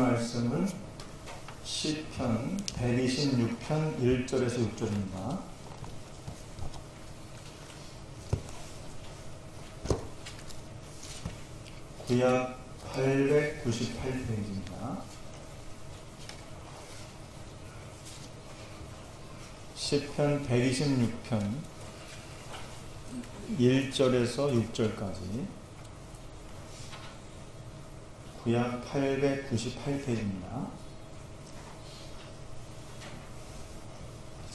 말씀은 시편 126편 1절에서 6절입니다. 구약 898페이지입니다. 시편 126편 1절에서 6절까지 구약 898페이지입니다.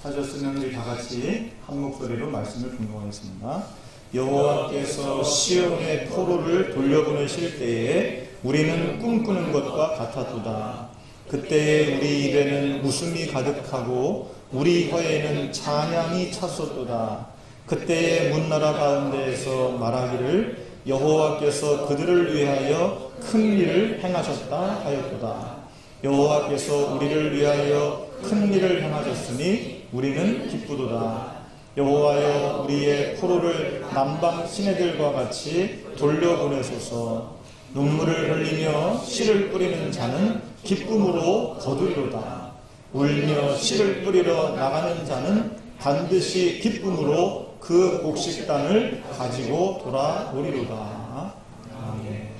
찾았으면 우리 다같이 한 목소리로 말씀을 분명하겠습니다. 여호와께서 시온의 포로를 돌려보내실 때에 우리는 꿈꾸는 것과 같았도다. 그때에 우리 입에는 웃음이 가득하고 우리 혀에는 찬양이 찼었도다. 그때에 문나라 가운데에서 말하기를 여호와께서 그들을 위하여 큰 일을 행하셨다 하였도다. 여호와께서 우리를 위하여 큰 일을 행하셨으니 우리는 기쁘도다. 여호와여 우리의 포로를 남방 시내들과 같이 돌려보내소서. 눈물을 흘리며 씨를 뿌리는 자는 기쁨으로 거두리로다. 울며 씨를 뿌리러 나가는 자는 반드시 기쁨으로 그 곡식단을 가지고 돌아오리로다. 아멘.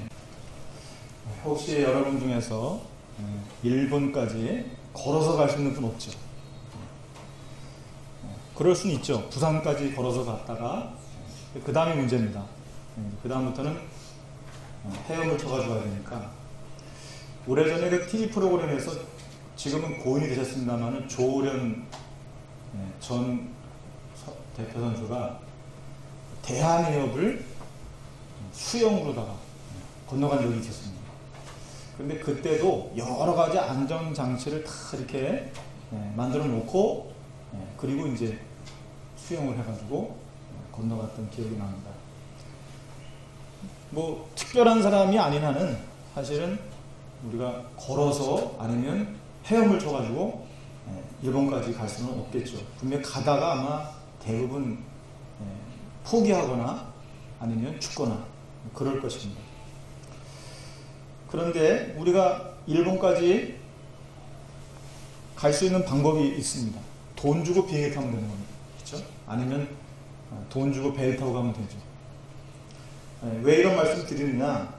혹시 여러분 중에서 일본까지 걸어서 갈 수 있는 분 없죠? 그럴 수는 있죠. 부산까지 걸어서 갔다가 그 다음이 문제입니다. 그 다음부터는 헤엄을 쳐가지고 가야 되니까. 오래전에 그 TV 프로그램에서 지금은 고인이 되셨습니다만 조련 전 대표 선수가 대한해협을 수영으로다가 건너간 적이 있었습니다. 그런데 그때도 여러 가지 안전장치를 다 이렇게 만들어 놓고 그리고 이제 수영을 해가지고 건너갔던 기억이 납니다. 뭐 특별한 사람이 아닌 한은 사실은 우리가 걸어서 아니면 헤엄을 쳐가지고 일본까지 갈 수는 없겠죠. 분명히 가다가 아마 대부분 포기하거나 아니면 죽거나 그럴 것입니다. 그런데 우리가 일본까지 갈 수 있는 방법이 있습니다. 돈 주고 비행기 타면 되는 겁니다. 그렇죠? 아니면 돈 주고 배를 타고 가면 되죠. 왜 이런 말씀 드리느냐?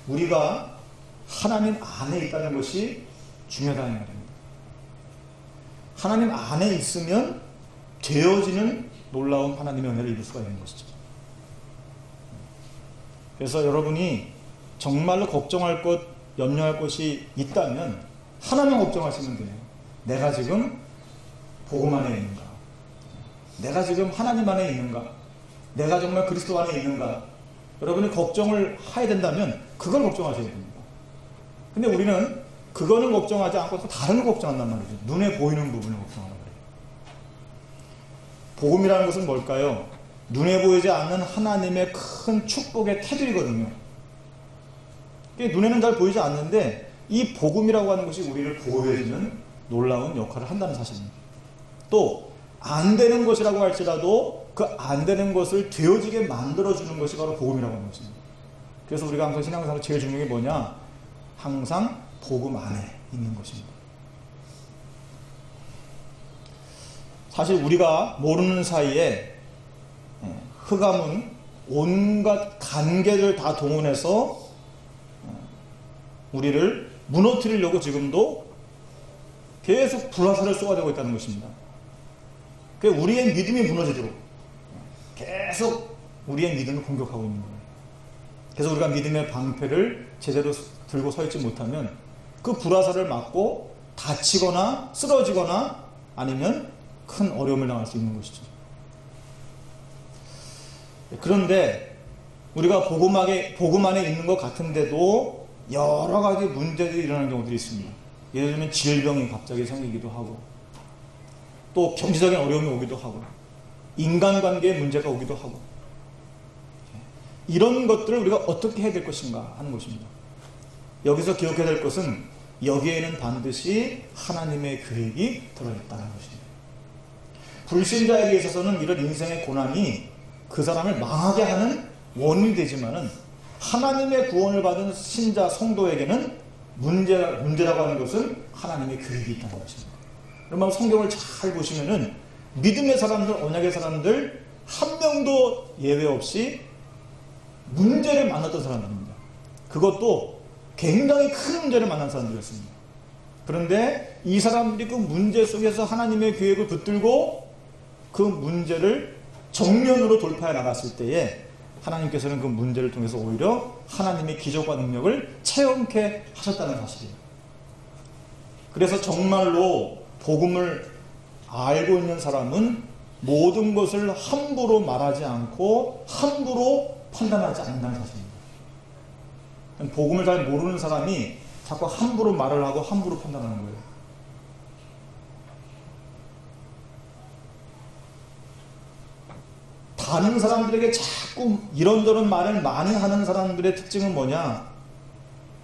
우리가 하나님 안에 있다는 것이 중요하다는 말입니다. 하나님 안에 있으면 되어지는 놀라운 하나님의 은혜를 입을 수가 있는 것이죠. 그래서 여러분이 정말로 걱정할 것, 염려할 것이 있다면 하나만 걱정하시면 돼요. 내가 지금 복음 안에 있는가? 내가 지금 하나님 안에 있는가? 내가 정말 그리스도 안에 있는가? 여러분이 걱정을 해야 된다면 그걸 걱정하셔야 됩니다. 근데 우리는 그거는 걱정하지 않고 다른 걸 걱정한단 말이죠. 눈에 보이는 부분을 걱정하는 거예요. 복음이라는 것은 뭘까요? 눈에 보이지 않는 하나님의 큰 축복의 테두리거든요. 눈에는 잘 보이지 않는데 이 복음이라고 하는 것이 우리를 보호해주는 놀라운 역할을 한다는 사실입니다. 또 안 되는 것이라고 할지라도 그 안 되는 것을 되어지게 만들어주는 것이 바로 복음이라고 하는 것입니다. 그래서 우리가 항상 신앙생활로 제일 중요한 게 뭐냐? 항상 복음 안에 있는 것입니다. 사실 우리가 모르는 사이에 흑암은 온갖 관계를 다 동원해서 우리를 무너뜨리려고 지금도 계속 불화살을 쏘아대고 있다는 것입니다. 우리의 믿음이 무너지도록 계속 우리의 믿음을 공격하고 있는 거예요. 그래서 우리가 믿음의 방패를 제대로 들고 서 있지 못하면 그 불화살을 맞고 다치거나 쓰러지거나 아니면 큰 어려움을 당할 수 있는 것이죠. 그런데 우리가 복음 안에 있는 것 같은데도 여러 가지 문제들이 일어나는 경우들이 있습니다. 예를 들면 질병이 갑자기 생기기도 하고 또 경제적인 어려움이 오기도 하고 인간관계의 문제가 오기도 하고 이런 것들을 우리가 어떻게 해야 될 것인가 하는 것입니다. 여기서 기억해야 될 것은 여기에는 반드시 하나님의 계획이 들어있다는 것입니다. 불신자에게 있어서는 이런 인생의 고난이 그 사람을 망하게 하는 원인이 되지만은 하나님의 구원을 받은 신자 성도에게는 문제라고 하는 것은 하나님의 계획이 있다는 것입니다. 여러분 성경을 잘 보시면은 믿음의 사람들, 언약의 사람들 한 명도 예외 없이 문제를 만났던 사람들입니다. 그것도 굉장히 큰 문제를 만난 사람들이었습니다. 그런데 이 사람들이 그 문제 속에서 하나님의 계획을 붙들고 그 문제를 정면으로 돌파해 나갔을 때에 하나님께서는 그 문제를 통해서 오히려 하나님의 기적과 능력을 체험케 하셨다는 사실이에요. 그래서 정말로 복음을 알고 있는 사람은 모든 것을 함부로 말하지 않고 함부로 판단하지 않는다는 사실입니다. 복음을 잘 모르는 사람이 자꾸 함부로 말을 하고 함부로 판단하는 거예요. 다른 사람들에게 자꾸 이런저런 말을 많이 하는 사람들의 특징은 뭐냐?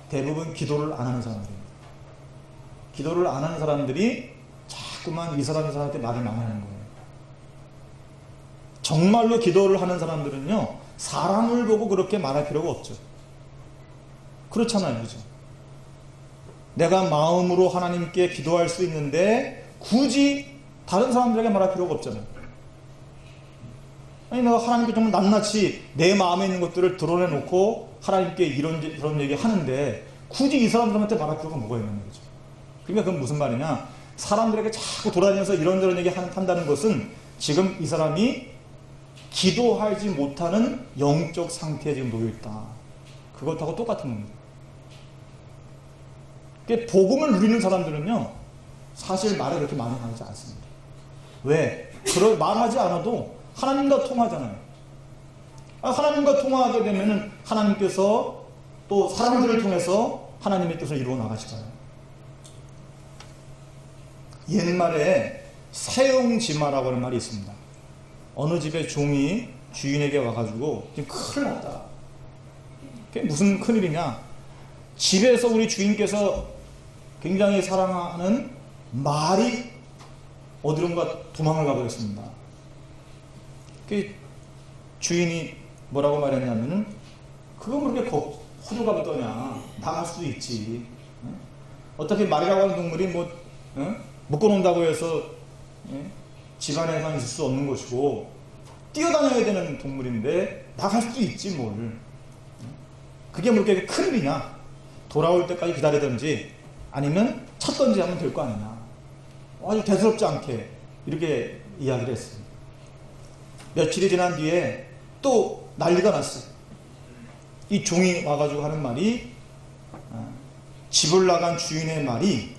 대부분 기도를 안 하는 사람들입니다. 기도를 안 하는 사람들이 자꾸만 이 사람한테 말을 많이 하는 거예요. 정말로 기도를 하는 사람들은요, 사람을 보고 그렇게 말할 필요가 없죠. 그렇잖아요, 그죠? 내가 마음으로 하나님께 기도할 수 있는데 굳이 다른 사람들에게 말할 필요가 없잖아요. 아니, 내가 하나님께 정말 낱낱이 내 마음에 있는 것들을 드러내놓고 하나님께 이런 얘기 하는데 굳이 이 사람들한테 말할 필요가 뭐가 있는 거죠? 그러니까 그건 무슨 말이냐? 사람들에게 자꾸 돌아다니면서 이런저런 얘기 한다는 것은 지금 이 사람이 기도하지 못하는 영적 상태에 지금 놓여있다. 그것하고 똑같은 겁니다. 복음을 누리는 사람들은요, 사실 말을 그렇게 많이 하지 않습니다. 왜? 말하지 않아도 하나님과 통하잖아요. 하나님과 통하게 되면은 하나님께서 또 사람들을 통해서 하나님의 뜻을 이루어 나가시잖아요. 옛말에 사용지마라고 하는 말이 있습니다. 어느 집에 종이 주인에게 와가지고 지금 큰일 났다. 그게 무슨 큰일이냐? 집에서 우리 주인께서 굉장히 사랑하는 말이 어디론가 도망을 가버렸습니다. 그 주인이 뭐라고 말했냐면은, 그거 뭐 그렇게 호들갑을 떠냐? 나갈 수도 있지. 어차피 말이라고 하는 동물이 묶어놓는다고 해서 집안에만 있을 수 없는 것이고 뛰어다녀야 되는 동물인데 나갈 수도 있지 뭘. 그게 뭐 그렇게 큰일이냐? 돌아올 때까지 기다리든지 아니면 찾든지 하면 될 거 아니냐. 아주 대수롭지 않게 이렇게 이야기를 했어요. 며칠이 지난 뒤에 또 난리가 났어요. 이 종이 와가지고 하는 말이, 집을 나간 주인의 말이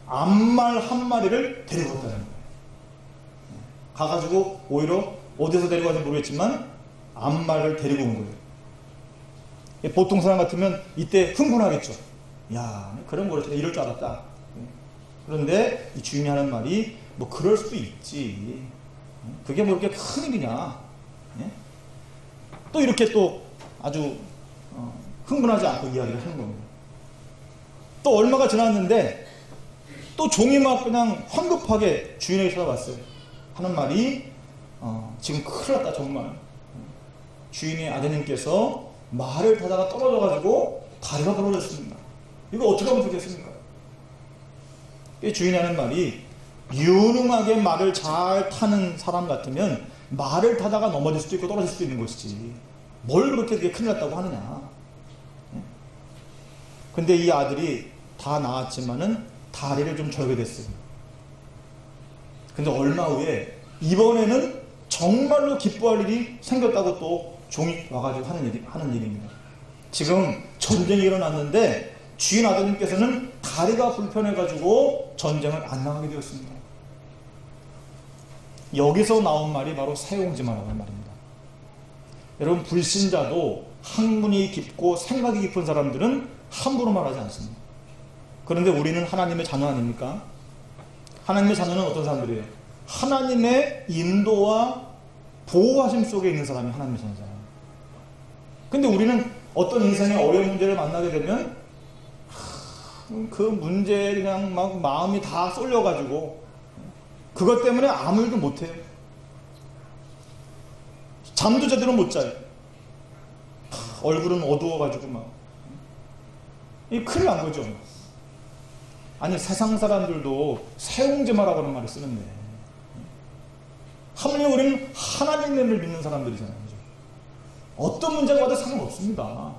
암말 한 마리를 데리고 왔다는 거예요. 가가지고 오히려 어디서 데리고 왔는지 모르겠지만 암말을 데리고 온 거예요. 보통 사람 같으면 이때 흥분하겠죠. 야, 그런 걸 이럴 줄 알았다. 그런데 이 주인이 하는 말이, 뭐 그럴 수도 있지. 그게 뭐 이렇게 큰일이냐. 또 이렇게 또 아주 흥분하지 않고 이야기를 하는 겁니다. 또 얼마가 지났는데 또 종이 막 그냥 황급하게 주인에게 찾아왔어요. 하는 말이, 지금 큰일 났다 정말. 주인의 아드님께서 말을 타다가 떨어져가지고 다리가 부러졌습니다. 이거 어떻게 하면 좋겠습니까? 주인이 하는 말이, 유능하게 말을 잘 타는 사람 같으면 말을 타다가 넘어질 수도 있고 떨어질 수도 있는 것이지 뭘 그렇게 그게 큰일 났다고 하느냐. 근데 이 아들이 다 나았지만은 다리를 좀 절게 됐어요. 근데 얼마 후에 이번에는 정말로 기뻐할 일이 생겼다고 또 종이 와가지고 하는 일입니다. 지금 전쟁이 일어났는데 주인 아드님께서는 다리가 불편해가지고 전쟁을 안 나가게 되었습니다. 여기서 나온 말이 바로 사용지마라는 말입니다. 여러분, 불신자도 학문이 깊고 생각이 깊은 사람들은 함부로 말하지 않습니다. 그런데 우리는 하나님의 자녀 아닙니까? 하나님의 자녀는 어떤 사람들이에요? 하나님의 인도와 보호하심 속에 있는 사람이 하나님의 자녀잖아요. 근데 우리는 어떤 인생의 어려운 문제를 만나게 되면 그 문제에 그냥 막 마음이 다 쏠려가지고 그것 때문에 아무 일도 못해요. 잠도 제대로 못 자요. 얼굴은 어두워가지고 막 이 큰일 난 거죠. 아니 세상 사람들도 세웅제마라고 하는 말을 쓰는데 하물며 우리는 하나님을 믿는 사람들이잖아요. 그죠? 어떤 문제가 와도 상관없습니다.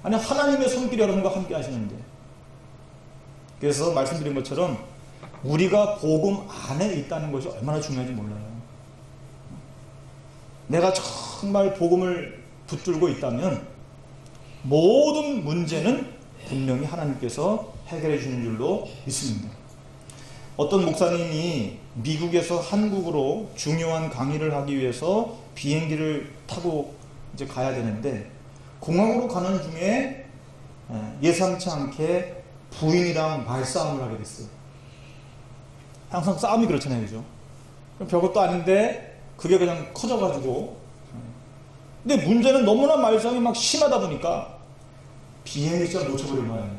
아니 하나님의 손길이 여러분과 함께 하시는데, 그래서 말씀드린 것처럼 우리가 복음 안에 있다는 것이 얼마나 중요한지 몰라요. 내가 정말 복음을 붙들고 있다면 모든 문제는 분명히 하나님께서 해결해 주는 줄로 믿습니다. 어떤 목사님이 미국에서 한국으로 중요한 강의를 하기 위해서 비행기를 타고 이제 가야 되는데, 공항으로 가는 중에 예상치 않게 부인이랑 말싸움을 하게 됐어요. 항상 싸움이 그렇잖아요, 그죠? 별것도 아닌데 그게 그냥 커져가지고, 근데 문제는 너무나 말싸움이 막 심하다 보니까 비행기를 놓쳐버린 거예요.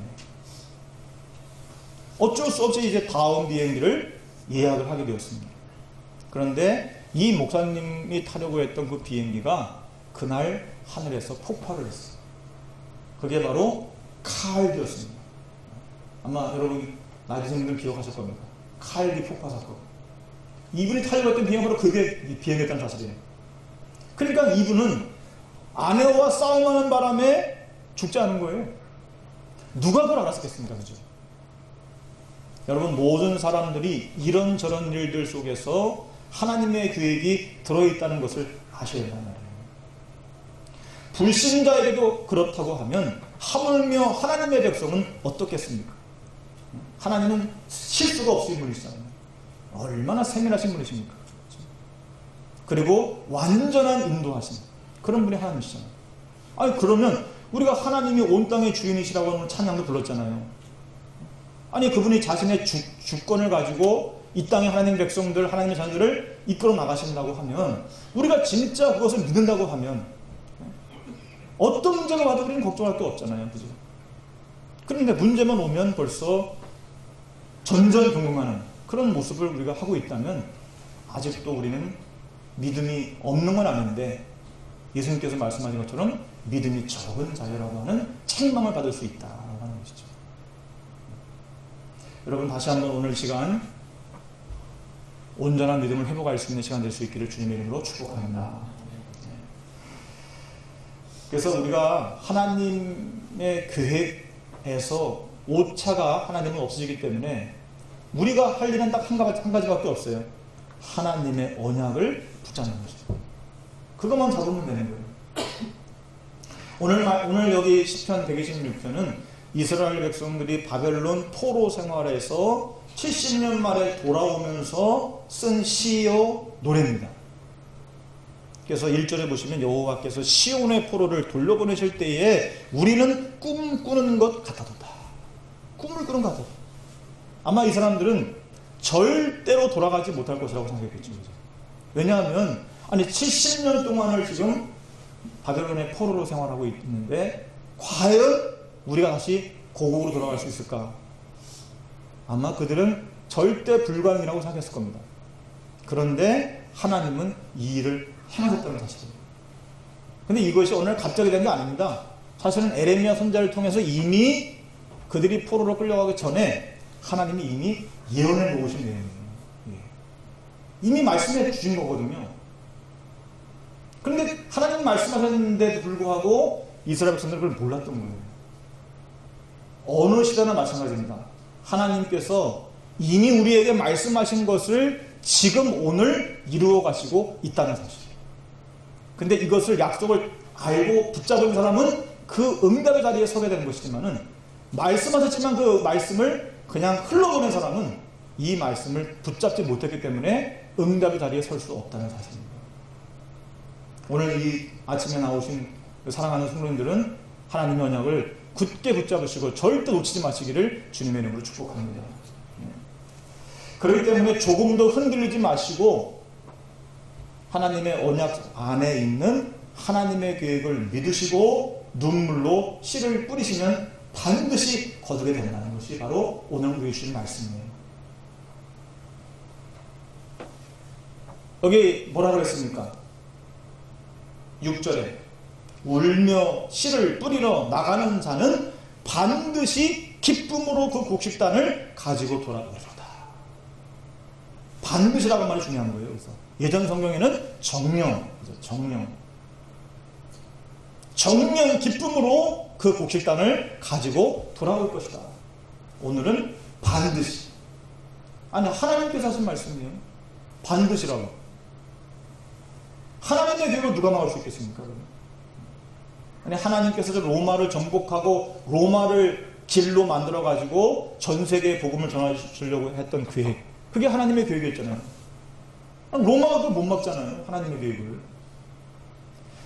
어쩔 수 없이 이제 다음 비행기를 예약을 하게 되었습니다. 그런데 이 목사님이 타려고 했던 그 비행기가 그날 하늘에서 폭발을 했어요. 그게 바로 칼디였습니다. 아마 여러분 나이 드신 분들 기억하실 겁니다. 칼디 폭파 사건. 이분이 타려고 했던 비행기가 바로 그게 비행했다는 사실이에요. 그러니까 이분은 아내와 싸움하는 바람에 죽지 않은 거예요. 누가 그걸 알았겠습니까? 그죠? 여러분, 모든 사람들이 이런저런 일들 속에서 하나님의 계획이 들어있다는 것을 아셔야 한단 말이에요. 불신자에게도 그렇다고 하면 하물며 하나님의 백성은 어떻겠습니까? 하나님은 실수가 없으신 분이시잖아요. 얼마나 세밀하신 분이십니까? 그리고 완전한 인도하심, 그런 분이 하나님이시잖아요. 아니 그러면 우리가 하나님이 온 땅의 주인이시라고 하는 찬양도 불렀잖아요. 아니 그분이 자신의 주권을 가지고 이 땅의 하나님 백성들, 하나님의 자녀들을 이끌어 나가신다고 하면, 우리가 진짜 그것을 믿는다고 하면 어떤 문제가 와도 우리는 걱정할 게 없잖아요. 그죠? 그런데 문제만 오면 벌써 전전긍긍하는 그런 모습을 우리가 하고 있다면 아직도 우리는 믿음이 없는 건 아닌데, 예수님께서 말씀하신 것처럼 믿음이 적은 자여라고 하는 책망을 받을 수 있다라고 하는 것이죠. 여러분, 다시 한번 오늘 시간 온전한 믿음을 회복할 수 있는 시간 될 수 있기를 주님의 이름으로 축복합니다. 그래서 우리가 하나님의 계획에서 오차가 하나님은 없어지기 때문에 우리가 할 일은 딱 한 가지밖에 없어요. 하나님의 언약을 붙잡는 것이죠. 그것만 잡으면 되는 거예요. 오늘 여기 시편 126편은 이스라엘 백성들이 바벨론 포로 생활에서 70년 만에 돌아오면서 쓴 시요 노래입니다. 그래서 1절에 보시면 여호와께서 시온의 포로를 돌려보내실 때에 우리는 꿈꾸는 것 같아도다. 꿈을 꾸는 것 같아도. 아마 이 사람들은 절대로 돌아가지 못할 것이라고 생각했겠죠. 왜냐하면 아니 70년 동안을 지금 바벨론의 포로로 생활하고 있는데 과연 우리가 다시 고국으로 돌아갈 수 있을까? 아마 그들은 절대 불가능이라고 생각했을 겁니다. 그런데 하나님은 이 일을 행하셨다는 사실입니다. 근데 이것이 오늘 갑자기 된 게 아닙니다. 사실은 에레미야 선지자를 통해서 이미 그들이 포로로 끌려가기 전에 하나님이 이미 예언해 놓으신 내용이에요. 이미 말씀해 주신 거거든요. 그런데 하나님 말씀하셨는데도 불구하고 이스라엘 백성들은 그걸 몰랐던 거예요. 어느 시대나 마찬가지입니다. 하나님께서 이미 우리에게 말씀하신 것을 지금 오늘 이루어 가시고 있다는 사실. 근데 이것을 약속을 알고 붙잡은 사람은 그 응답의 자리에 서게 되는 것이지만은 말씀하셨지만 그 말씀을 그냥 흘러보낸 사람은 이 말씀을 붙잡지 못했기 때문에 응답의 자리에 설 수 없다는 사실입니다. 오늘 이 아침에 나오신 사랑하는 성도님들은 하나님의 언약을 굳게 붙잡으시고 절대 놓치지 마시기를 주님의 이름으로 축복합니다. 그렇기 때문에 조금도 흔들리지 마시고 하나님의 언약 안에 있는 하나님의 계획을 믿으시고 눈물로 씨를 뿌리시면 반드시 거두게 된다는 것이 바로 오늘 우리에게 주신 말씀이에요. 여기 뭐라 그랬습니까? 6절에 울며 씨를 뿌리러 나가는 자는 반드시 기쁨으로 그 곡식단을 가지고 돌아오리로다. 반드시라고 말이 중요한 거예요. 그래서 예전 성경에는 정령 기쁨으로 그 곡식단을 가지고 돌아올 것이다. 오늘은 반드시. 아니, 하나님께서 하신 말씀이에요. 반드시라고. 하나님의 계획을 누가 막을 수 있겠습니까? 아니, 하나님께서 로마를 정복하고 로마를 길로 만들어 가지고 전 세계에 복음을 전하시려고 했던 계획, 그게 하나님의 계획이었잖아요. 로마가 그걸 못 막잖아요. 하나님의 계획을.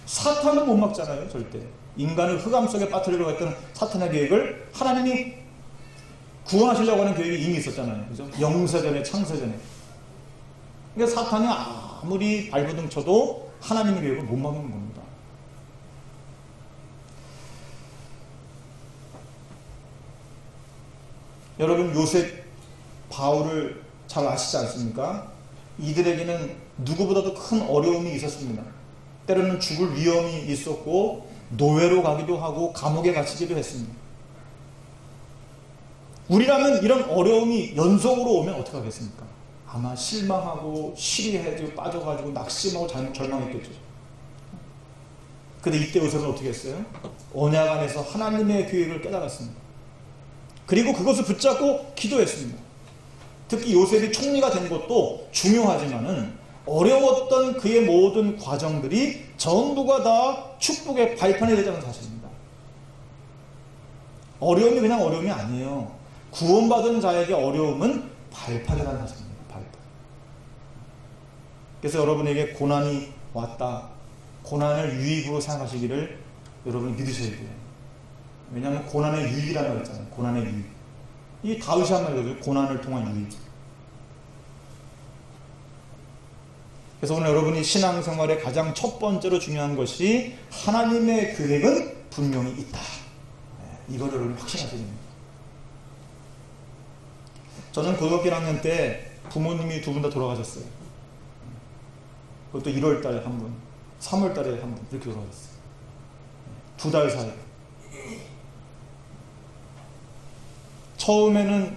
사탄은 못 막잖아요. 절대. 인간을 흑암 속에 빠뜨리려고 했던 사탄의 계획을 하나님이 구원하시려고 하는 계획이 이미 있었잖아요. 그죠? 영세전에, 창세전에. 그러니까 사탄이 아무리 발버둥 쳐도 하나님의 계획을 못 막는 겁니다. 여러분, 요셉, 바울을 잘 아시지 않습니까? 이들에게는 누구보다도 큰 어려움이 있었습니다. 때로는 죽을 위험이 있었고 노예로 가기도 하고 감옥에 갇히기도 했습니다. 우리라면 이런 어려움이 연속으로 오면 어떻게 하겠습니까? 아마 실망하고 시리해지고 빠져가지고 낙심하고 절망했겠죠. 근데 이때 요셉은 어떻게 했어요? 언약 안에서 하나님의 계획을 깨달았습니다. 그리고 그것을 붙잡고 기도했습니다. 특히 요셉이 총리가 된 것도 중요하지만은 어려웠던 그의 모든 과정들이 전부가 다 축복의 발판이 되자는 사실입니다. 어려움이 그냥 어려움이 아니에요. 구원받은 자에게 어려움은 발판이라는 사실입니다. 발판. 그래서 여러분에게 고난이 왔다. 고난을 유익으로 생각하시기를 여러분이 믿으셔야 돼요. 왜냐하면 고난의 유익이라는 거 있잖아요. 고난의 유익. 이 다윗이 한 말이거든요. 고난을 통한 유익. 그래서 오늘 여러분이 신앙생활의 가장 첫 번째로 중요한 것이 하나님의 계획은 분명히 있다. 이걸 여러분이 확신하셔야 됩니다. 저는 고등학교 1학년 때 부모님이 두 분 다 돌아가셨어요. 그것도 1월달에 한 분, 3월달에 한 분, 이렇게 돌아가셨어요. 2달 사이. 처음에는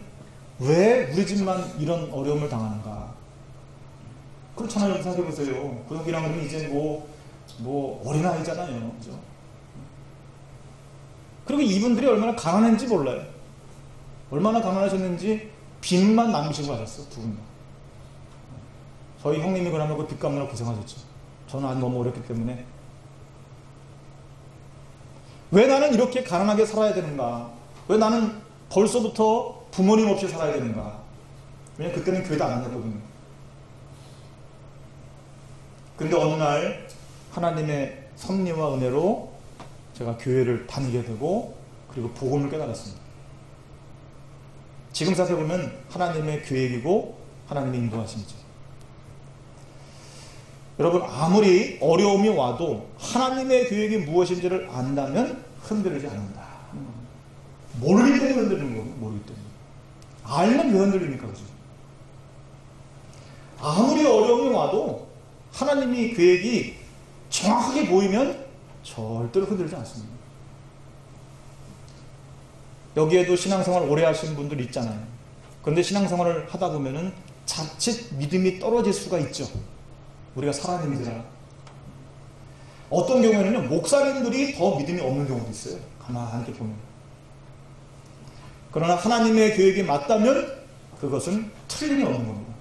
왜 우리 집만 이런 어려움을 당하는가? 그렇잖아요. 생각해보세요. 고등학교 1학년은 이제 뭐 어린아이잖아요. 그죠? 그리고 이분들이 얼마나 가난한지 몰라요. 얼마나 가난하셨는지 빚만 남기시고 가셨어. 두 분 다. 저희 형님이 그러면 그 빚 갚느라 고생하셨죠. 저는 아직 너무 어렸기 때문에. 왜 나는 이렇게 가난하게 살아야 되는가? 왜 나는 벌써부터 부모님 없이 살아야 되는가? 왜냐면 그때는 교회도 안 다녔거든요. 근데 어느 날 하나님의 섭리와 은혜로 제가 교회를 다니게 되고 그리고 복음을 깨달았습니다. 지금 생각해보면 하나님의 계획이고 하나님의 인도하심이죠. 여러분, 아무리 어려움이 와도 하나님의 계획이 무엇인지를 안다면 흔들리지 않는다. 모르기 때문에 흔들리는 거예요. 모르기 때문에. 알면 왜 흔들립니까? 그죠? 아무리 어려움이 와도 하나님의 계획이 정확하게 보이면 절대로 흔들리지 않습니다. 여기에도 신앙생활 오래 하신 분들 있잖아요. 그런데 신앙생활을 하다 보면은 자칫 믿음이 떨어질 수가 있죠. 우리가 사람입니다. 어떤 경우에는 목사님들이 더 믿음이 없는 경우도 있어요. 가만히 이렇게 보면. 그러나 하나님의 계획이 맞다면 그것은 틀림이 없는 겁니다.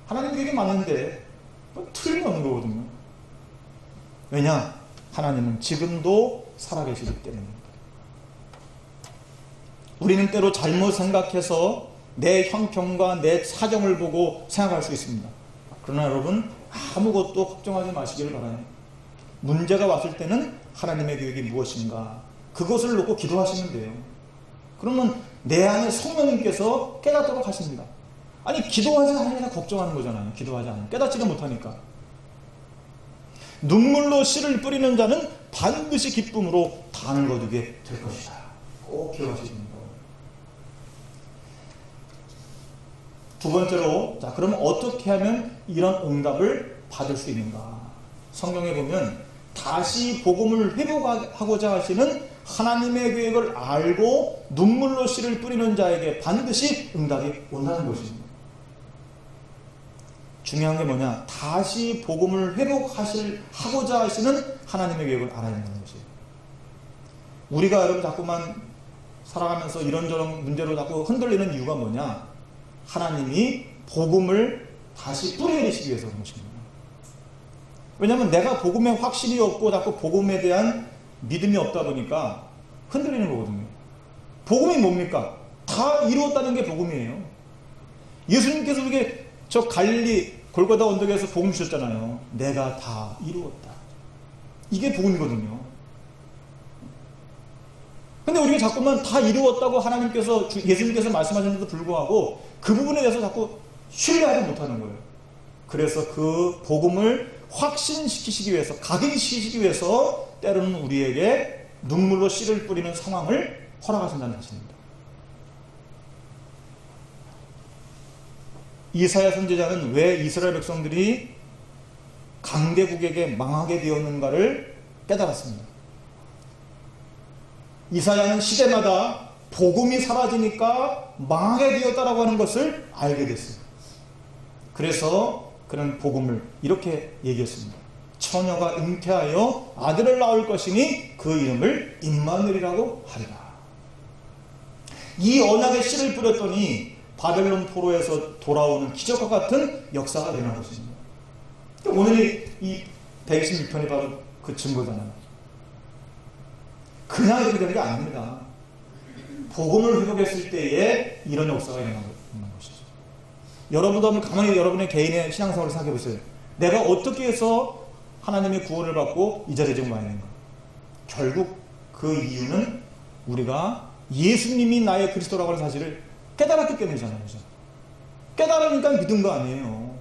하나님의 계획이 맞는데 틀림이 없는 거거든요. 왜냐? 하나님은 지금도 살아계시기 때문입니다. 우리는 때로 잘못 생각해서 내 형편과 내 사정을 보고 생각할 수 있습니다. 그러나 여러분, 아무것도 걱정하지 마시기를 바라요. 문제가 왔을 때는 하나님의 계획이 무엇인가, 그것을 놓고 기도하시면 돼요. 그러면 내 안에 성령님께서 깨닫도록 하십니다. 아니, 기도하지 않으니까 걱정하는 거잖아요. 기도하지 않으면 깨닫지를 못하니까. 눈물로 씨를 뿌리는 자는 반드시 기쁨으로 단을 거두게 될 것이다. 꼭 기억하시기 바랍니다. 두 번째로, 자, 그러면 어떻게 하면 이런 응답을 받을 수 있는가? 성경에 보면 다시 복음을 회복하고자 하시는 하나님의 계획을 알고 눈물로 씨를 뿌리는 자에게 반드시 응답이 온다는 것입니다. 중요한 게 뭐냐? 다시 복음을 회복하고자 하시는 하나님의 계획을 알아야 한다는 것이에요. 우리가 여러분 자꾸만 살아가면서 이런저런 문제로 자꾸 흔들리는 이유가 뭐냐? 하나님이 복음을 다시 뿌려내시기 위해서 그런 것입니다. 왜냐하면 내가 복음에 확신이 없고 자꾸 복음에 대한 믿음이 없다 보니까 흔들리는 거거든요. 복음이 뭡니까? 다 이루었다는 게 복음이에요. 예수님께서 이게 저 갈릴리 골고다 언덕에서 복음 주셨잖아요. 내가 다 이루었다. 이게 복음이거든요. 근데 우리가 자꾸만 다 이루었다고 하나님께서 예수님께서 말씀하셨는데도 불구하고 그 부분에 대해서 자꾸 신뢰하지 못하는 거예요. 그래서 그 복음을 확신시키시기 위해서, 각인시키시기 위해서 때로는 우리에게 눈물로 씨를 뿌리는 상황을 허락하신다는 것입니다. 이사야 선지자는 왜 이스라엘 백성들이 강대국에게 망하게 되었는가를 깨달았습니다. 이사야는 시대마다 복음이 사라지니까 망하게 되었다라고 하는 것을 알게 됐어요. 그래서 그는 복음을 이렇게 얘기했습니다. 처녀가 잉태하여 아들을 낳을 것이니 그 이름을 임마누엘이라고 하리라. 이 언약의 씨를 뿌렸더니 바벨론 포로에서 돌아오는 기적과 같은 역사가 되는 것입니다. 오늘 이 126편이 바로 그 증거잖아요. 그냥 이렇게 되는 게 아닙니다. 복음을 회복했을 때에 이런 역사가 일어나는 것이죠. 여러분도 한번 가만히 여러분의 개인의 신앙생활을 생각해 보세요. 내가 어떻게 해서 하나님의 구원을 받고 이 자리에 지금 와 있는가? 결국 그 이유는 우리가 예수님이 나의 그리스도라고 하는 사실을 깨달았기 때문이잖아요. 그죠? 깨달으니까 믿은 거 아니에요.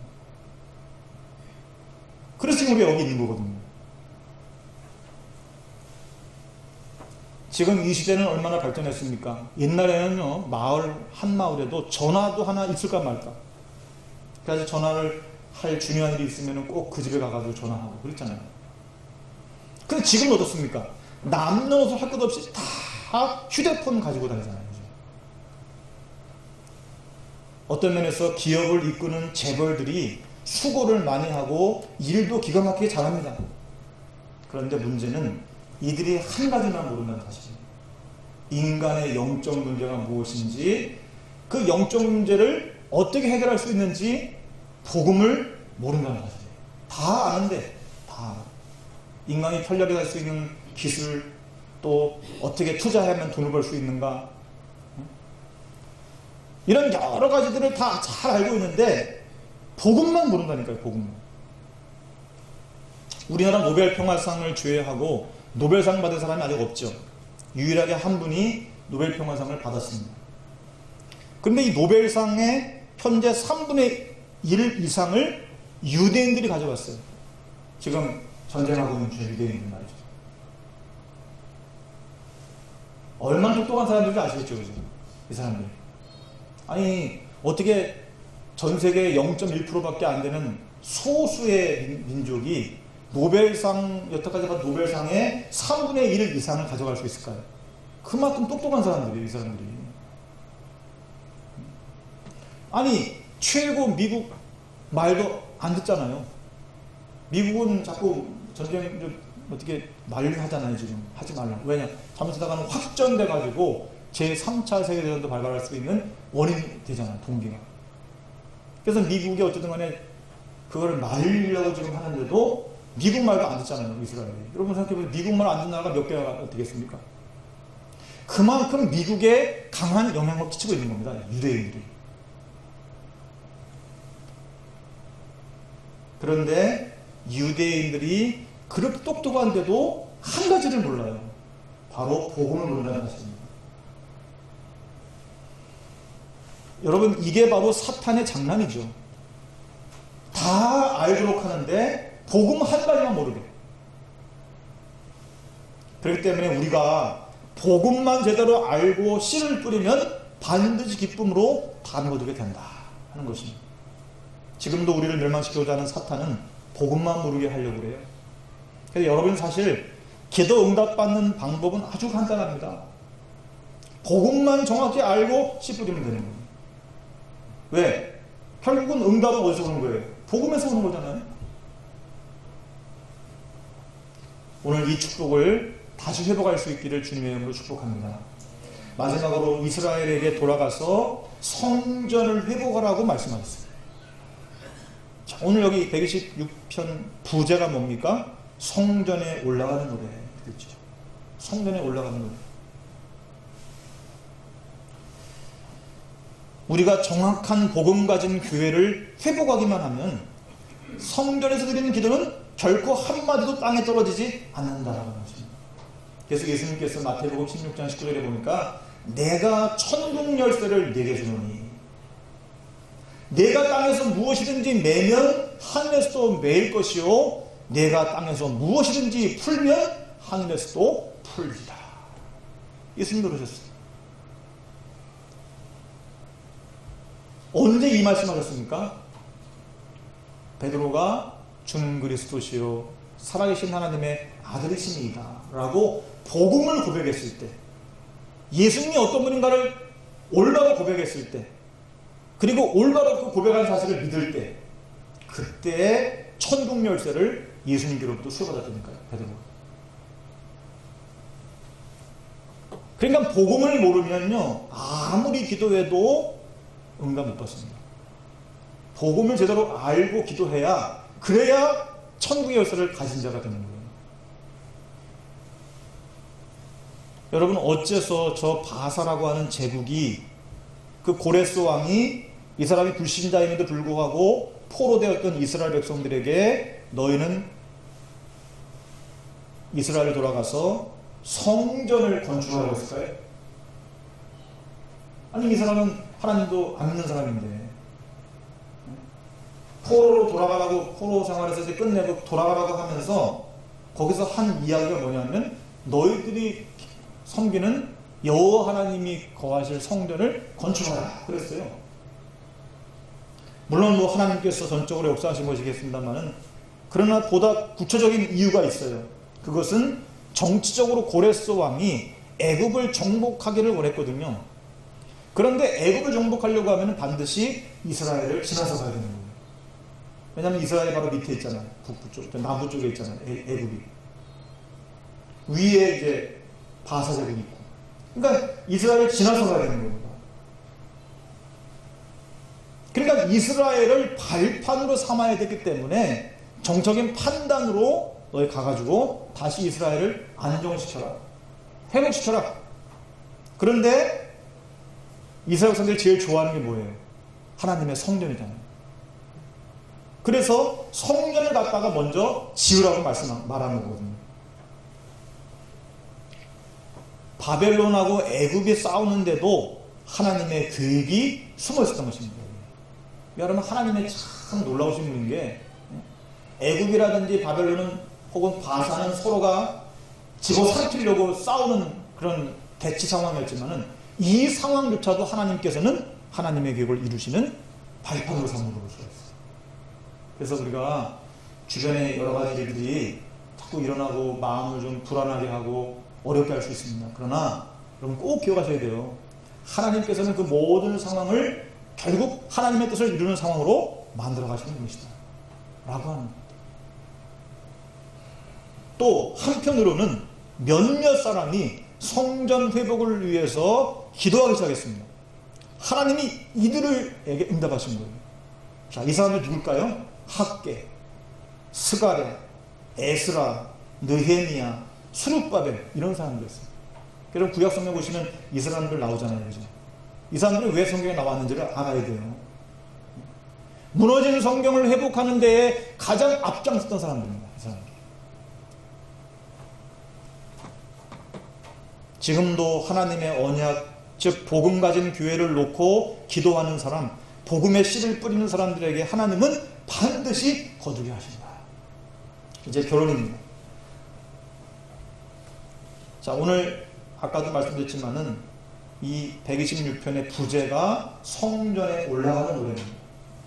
그래서 지금 우리가 여기 있는 거거든요. 지금 이 시대는 얼마나 발전했습니까? 옛날에는요, 한 마을에도 전화도 하나 있을까 말까. 그래서 전화를 할 중요한 일이 있으면 꼭 그 집에 가가지고 전화하고 그랬잖아요. 근데 지금은 어떻습니까? 남녀노소 할 것 없이 다 휴대폰 가지고 다니잖아요. 그죠? 어떤 면에서 기업을 이끄는 재벌들이 수고를 많이 하고 일도 기가 막히게 잘합니다. 그런데 문제는 이들이 한 가지만 모른다는 사실입니다. 인간의 영적 문제가 무엇인지, 그 영적 문제를 어떻게 해결할 수 있는지 복음을 모른다는 사실이에요. 다 아는데 다 알아. 인간이 편리하게 살 수 있는 기술, 또 어떻게 투자하면 돈을 벌 수 있는가, 이런 여러 가지들을 다 잘 알고 있는데 복음만 모른다니까요. 복음만. 우리나라 노벨 평화상을 주회하고 노벨상 받은 사람이 아직 없죠. 유일하게 한 분이 노벨 평화상을 받았습니다. 그런데 이 노벨상의 현재 3분의 1 이상을 유대인들이 가져갔어요. 지금 전쟁하고 있는 유대인들 말이죠. 얼마나 똑똑한 사람들인지 아시겠죠, 그죠? 이 사람들. 아니, 어떻게 전 세계 0.1%밖에 안 되는 소수의 민족이 노벨상, 여태까지 받은 노벨상의 3분의 1 이상을 가져갈 수 있을까요? 그만큼 똑똑한 사람들이에요, 이 사람들이. 아니, 최고 미국 말도 안 듣잖아요. 미국은 자꾸 전쟁 어떻게 말을 하잖아요, 지금. 하지 말라고. 왜냐? 잘못하다가는 확전돼가지고 제3차 세계대전도 발발할 수 있는 원인이 되잖아요, 동기가. 그래서 미국이 어쨌든 간에 그거를 말리려고 지금 하는데도 미국 말도 안 듣잖아요, 이스라엘이. 여러분 생각해보세요. 미국 말 안 듣는 나라가 몇 개가 되겠습니까? 그만큼 미국에 강한 영향을 끼치고 있는 겁니다, 유대인들이. 그런데 유대인들이 그렇게 똑똑한데도 한 가지를 몰라요. 바로 복음을 모른다는 것입니다. 여러분, 이게 바로 사탄의 장난이죠. 다 알도록 하는데 복음 한 가지만 모르게. 그렇기 때문에 우리가 복음만 제대로 알고 씨를 뿌리면 반드시 기쁨으로 담궈두게 된다 하는 것입니다. 지금도 우리를 멸망시키고자 하는 사탄은 복음만 모르게 하려고 그래요. 그래서 여러분 사실 기도 응답받는 방법은 아주 간단합니다. 복음만 정확히 알고 씨 뿌리면 되는 거예요. 왜? 결국은 응답은 어디서 오는 거예요? 복음에서 오는 거잖아요. 오늘 이 축복을 다시 회복할 수 있기를 주님의 이름으로 축복합니다. 마지막으로 이스라엘에게 돌아가서 성전을 회복하라고 말씀하셨어요. 자, 오늘 여기 126편 부제가 뭡니까? 성전에 올라가는 노래. 그렇죠? 성전에 올라가는 노래. 우리가 정확한 복음 가진 교회를 회복하기만 하면 성전에서 드리는 기도는 결코 한마디도 땅에 떨어지지 않는다라는 것입니다. 그래서 예수님께서 마태복음 16장 19절에 보니까 내가 천국 열쇠를 네게 주노니 내가 땅에서 무엇이든지 매면 하늘에서도 매일 것이요 내가 땅에서 무엇이든지 풀면 하늘에서도 풀리라. 예수님 그러셨어요. 언제 이 말씀하셨습니까? 베드로가 주는 그리스도시요 살아계신 하나님의 아들이시니이다 라고 복음을 고백했을 때, 예수님이 어떤 분인가를 올바로 고백했을 때, 그리고 올바로 그 고백한 사실을 믿을 때, 그때 천국 열쇠를 예수님께로부터 수여받았다니까요. 베드로가. 그러니까 복음을 모르면요 아무리 기도해도 응답 못 받습니다. 복음을 제대로 알고 기도해야, 그래야 천국의 열쇠를 가진 자가 되는 거예요. 여러분, 어째서 저 바사라고 하는 제국이, 그 고레스 왕이 이 사람이 불신자임에도 불구하고 포로되었던 이스라엘 백성들에게 너희는 이스라엘에 돌아가서 성전을 건축하라고 했을까요? 아니, 이 사람은 하나님도 안 믿는 사람인데 포로로 돌아가라고, 포로 생활에서 이제 끝내고 돌아가라고 하면서 거기서 한 이야기가 뭐냐면 너희들이 섬기는 여호와 하나님이 거하실 성전을 건축하라 그랬어요. 물론 뭐 하나님께서 전적으로 역사하신 것이겠습니다만은, 그러나 보다 구체적인 이유가 있어요. 그것은 정치적으로 고레스 왕이 애굽을 정복하기를 원했거든요. 그런데 애굽을 정복하려고 하면 반드시 이스라엘을 지나서 가야 되는 거예요. 왜냐하면 이스라엘이 바로 밑에 있잖아요. 북부 쪽, 남부 쪽에 있잖아요. 애굽이. 위에 이제 바사 제국이 있고. 그러니까 이스라엘을 지나서 가야 되는 겁니다. 그러니까 이스라엘을 발판으로 삼아야 되기 때문에 정적인 판단으로 너희 가가지고 다시 이스라엘을 안정시켜라, 회복시켜라. 그런데 이스라엘 백성들이 제일 좋아하는 게 뭐예요? 하나님의 성전이잖아요. 그래서 성전을 갖다가 먼저 지으라고 말하는 거거든요. 바벨론하고 애굽이 싸우는데도 하나님의 계획이 숨어 있었던 것입니다. 여러분, 하나님의 참 놀라우신 분인 게, 애굽이라든지 바벨론은 혹은 바사는 서로가 집어삼키려고 싸우는 그런 대치 상황이었지만은, 이 상황조차도 하나님께서는 하나님의 계획을 이루시는 발판으로 삼는 수가 있어요. 그래서 우리가 주변에 여러 가지 일들이 자꾸 일어나고 마음을 좀 불안하게 하고 어렵게 할 수 있습니다. 그러나 여러분 꼭 기억하셔야 돼요. 하나님께서는 그 모든 상황을 결국 하나님의 뜻을 이루는 상황으로 만들어 가시는 것이다 라고 하는 겁니다. 또 한편으로는 몇몇 사람이 성전 회복을 위해서 기도하기 시작했습니다. 하나님이 이들에게 응답하신 거예요. 자, 이 사람들 누굴까요? 학개, 스가랴, 에스라, 느헤미야, 스룹바벨, 이런 사람들이었어요. 여러분 구약 성경 보시면 이 사람들 나오잖아요. 그죠? 이 사람들이 왜 성경에 나왔는지를 알아야 돼요. 무너진 성경을 회복하는 데에 가장 앞장섰던 사람들입니다. 이 사람들. 지금도 하나님의 언약, 즉 복음 가진 교회를 놓고 기도하는 사람, 복음의 씨를 뿌리는 사람들에게 하나님은 반드시 거두게 하신다. 이제 결론입니다. 자, 오늘 아까도 말씀드렸지만은 이 126편의 부제가 성전에 올라가는 노래입니다.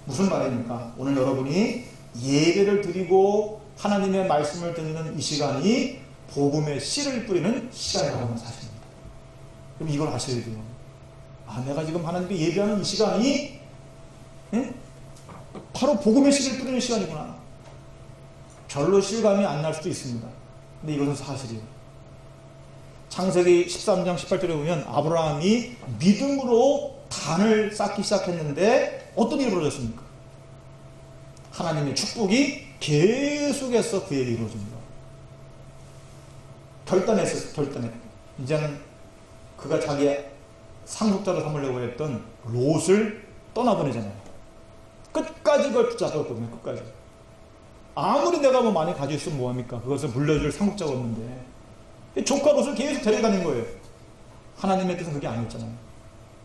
무슨 말입니까? 오늘 여러분이 예배를 드리고 하나님의 말씀을 듣는 이 시간이 복음의 씨를 뿌리는 시간이라고 사실입니다. 그럼 이걸 아셔야 돼요. 아, 내가 지금 하나님께 예배하는 이 시간이 바로 복음의 씨를 뿌리는 시간이구나. 별로 실감이 안 날 수도 있습니다. 근데 이것은 사실이에요. 창세기 13장 18절에 보면 아브라함이 믿음으로 단을 쌓기 시작했는데 어떤 일이 벌어졌습니까? 하나님의 축복이 계속해서 그에게 이루어집니다. 결단했어요. 결단했고 이제는 그가 자기의 상속자로 삼으려고 했던 롯을 떠나보내잖아요. 끝까지 그걸 붙잡았거든요. 끝까지. 아무리 내가 뭐 많이 가지고 있으면 뭐합니까? 그것을 물려줄 상속자가 없는데 조카 롯을 계속 데려다닌 거예요. 하나님의 뜻은 그게 아니었잖아요.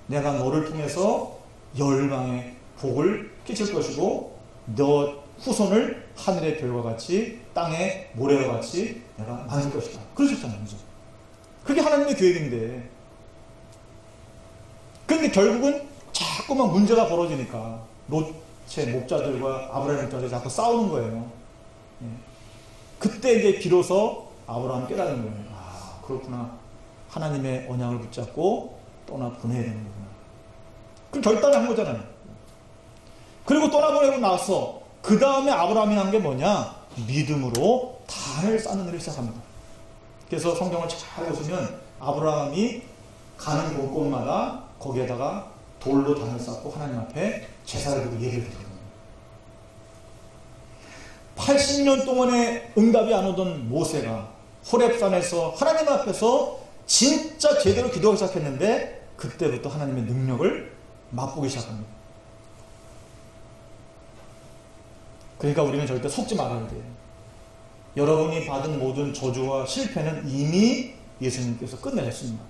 내가 너를 통해서 열방의 복을 끼칠 것이고 너 후손을 하늘의 별과 같이 땅의 모래와 같이 내가 만들 것이다. 그러셨잖아요. 그죠? 그게 하나님의 계획인데 근데 결국은 자꾸만 문제가 벌어지니까 롯의 목자들과 아브라함의 목자들이 자꾸 싸우는 거예요. 예. 그때 이제 비로소 아브라함이 깨달은 거예요. 아, 그렇구나. 하나님의 언약을 붙잡고 떠나보내야 되는 거구나. 그럼 결단을 한 거잖아요. 그리고 떠나보내고 나서 그 다음에 아브라함이 한 게 뭐냐? 믿음으로 단을 쌓는 일을 시작합니다. 그래서 성경을 잘 보시면 아브라함이 가는 곳곳마다 거기에다가 돌로 단을 쌓고 하나님 앞에 제사를 드리고 예배를 드리거든요. 80년 동안의 응답이 안 오던 모세가 호렙산에서 하나님 앞에서 진짜 제대로 기도하기 시작했는데 그때부터 하나님의 능력을 맛보기 시작합니다. 그러니까 우리는 절대 속지 말아야 돼요. 여러분이 받은 모든 저주와 실패는 이미 예수님께서 끝내셨습니다.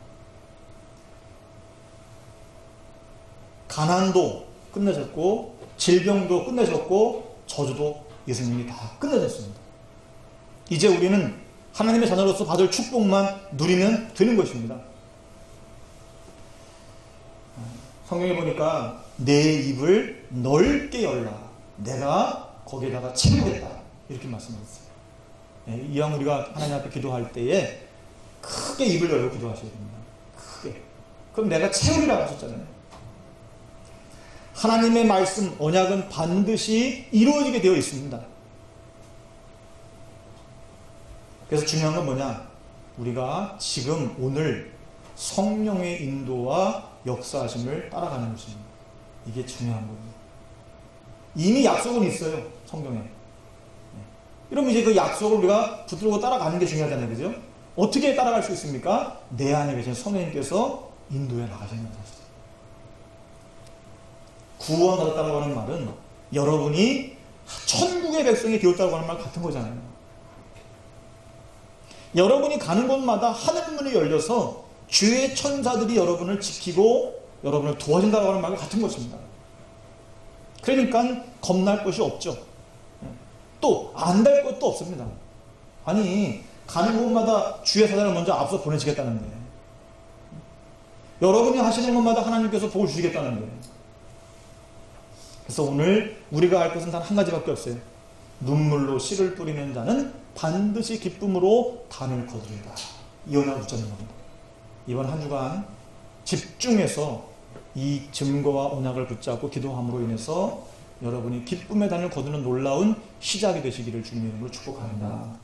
가난도 끝내셨고 질병도 끝내셨고 저주도 예수님이 다 끝내셨습니다. 이제 우리는 하나님의 자녀로서 받을 축복만 누리면 되는 것입니다. 성경에 보니까 내 입을 넓게 열라. 내가 거기에다가 채우겠다. 이렇게 말씀하셨어요. 이왕 우리가 하나님 앞에 기도할 때에 크게 입을 열고 기도하셔야 됩니다. 크게. 그럼 내가 채우리라고 하셨잖아요. 하나님의 말씀, 언약은 반드시 이루어지게 되어 있습니다. 그래서 중요한 건 뭐냐? 우리가 지금 오늘 성령의 인도와 역사하심을 따라가는 것입니다. 이게 중요한 겁니다. 이미 약속은 있어요. 성경에. 이러면 이제 그 약속을 우리가 붙들고 따라가는 게 중요하잖아요. 그죠? 어떻게 따라갈 수 있습니까? 내 안에 계신 성령님께서 인도해 나가시는 것입니다. 구원받았다고 하는 말은 여러분이 천국의 백성이 되었다고 하는 말 같은 거잖아요. 여러분이 가는 곳마다 하늘문이 열려서 주의 천사들이 여러분을 지키고 여러분을 도와준다고 하는 말과 같은 것입니다. 그러니까 겁날 것이 없죠. 또 안 될 것도 없습니다. 아니 가는 곳마다 주의 사자를 먼저 앞서 보내시겠다는데 여러분이 하시는 것마다 하나님께서 복을 주시겠다는데 그래서 오늘 우리가 할 것은 단 한 가지밖에 없어요. 눈물로 씨를 뿌리는 자는 반드시 기쁨으로 단을 거두리라. 이 언약을 붙잡는 겁니다. 이번 한 주간 집중해서 이 증거와 언약을 붙잡고 기도함으로 인해서 여러분이 기쁨의 단을 거두는 놀라운 시작이 되시기를 주님의 이름으로 축복합니다.